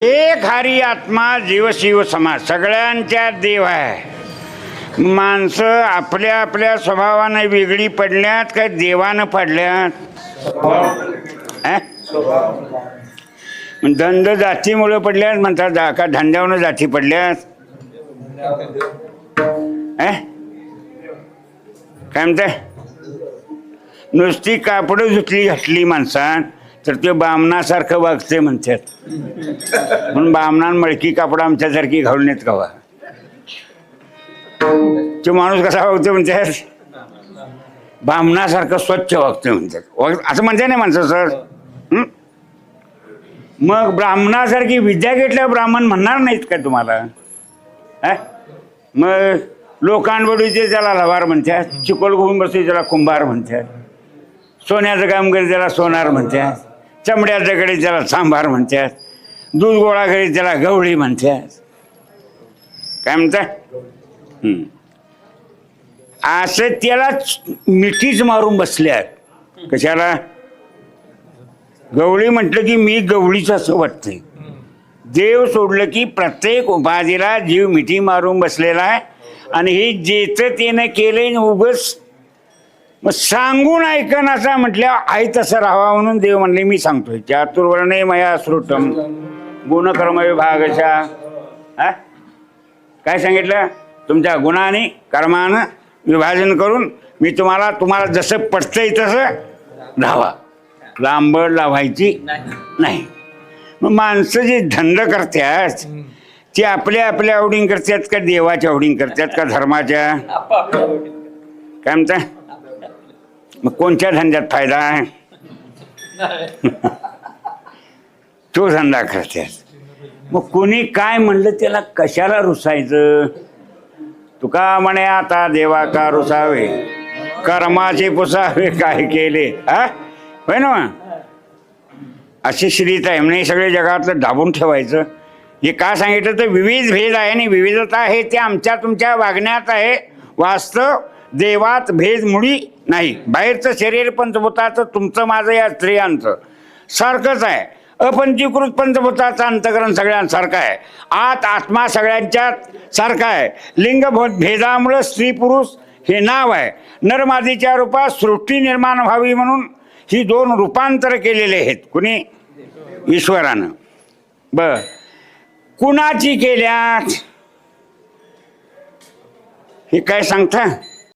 एक हरी आत्मा जीव शिव समाज सगळ्यांच्या देव आहे. माणसं आपल्या आपल्या स्वभावाने वेगळी पडल्यात काय देवानं पडल्यात? धंद जातीमुळे पडल्यात म्हणतात का धंद्यावरून जाती पडल्यात? काय म्हणताय? नुसती कापडं धुतली घातली माणसात तर ते बामणासारखं वागते म्हणतात. म्हणून बामणान मळकी कापड आमच्यासारखी घालून येत कवा तो माणूस कसा वागतो म्हणतात? बामणासारखं स्वच्छ वागतो म्हणतात. असं म्हणते नाही माणसं सर. मग ब्राह्मणासारखी विद्या घेतल्या ब्राह्मण म्हणणार नाहीत का तुम्हाला? मग लोकांवडीचे त्याला लवार म्हणतात, चिकोल घेऊन बसते त्याला कुंभार म्हणतात, सोन्याचं काम करीत त्याला सोनार म्हणतात, चमड्याचं कडे त्याला सांभार म्हणतात, दूध गोळा करीत त्याला गवळी म्हणतात. काय म्हणतात? असं त्याला मिठीच मारून बसल्यात. कशाला? गवळी म्हटलं की मी गवळीच असं वाटतंय. देव सोडलं की प्रत्येक उपाधीला जीव मिठी मारून बसलेला आहे. आणि हे जेचं त्यानं केलंय उगच मग सांगून ऐकन असं म्हटल्या आई तसं राहावा म्हणून देव म्हणले मी सांगतोय. चातुर्वर्णे मया श्रुतम गुणकर्म विभागशा. काय सांगितलं? तुमच्या गुणाने कर्मानं विभाजन करून मी तुम्हाला जसं पटतंय तसं राहावा, लांबड लावायची नाही. मग माणसं जे धंद करतात ते आपल्या आपल्या आवडीन करतात का देवाच्या आवडीन करतात का धर्माच्या? काय म्हणता? मग कोणत्या धंद्यात फायदा आहे? तो धंदा करतात. मग कोणी काय म्हणलं त्याला कशाला रुसायचं? तुका म्हणे आता देवा का रुसावे, कर्माचे पुसावे काय केले. होय ना? अशी श्रीत आहे म्हणजे सगळे जगातलं दाबून ठेवायचं. हे का सांगितलं तर विविध भेद आहे आणि विविधता आहे ते आमच्या तुमच्या वागण्यात आहे. वास्तव देवात भेद मुळी नाही. बाहेरचं शरीर पंचभूताचं तुमचं माझं या स्त्रियांचं सारखंच आहे. अपंचीकृत पंचभूताचं अंतकरण सगळ्यांसारखं आहे. आत आत्मा सगळ्यांच्यात सारखा आहे. लिंग भेदामुळं स्त्री पुरुष हे नाव आहे. नरमादीच्या रूपात सृष्टी निर्माण व्हावी म्हणून ही दोन रूपांतर केलेले आहेत. कुणी? ईश्वरानं. बर कुणाची केल्यात हे काय सांगता?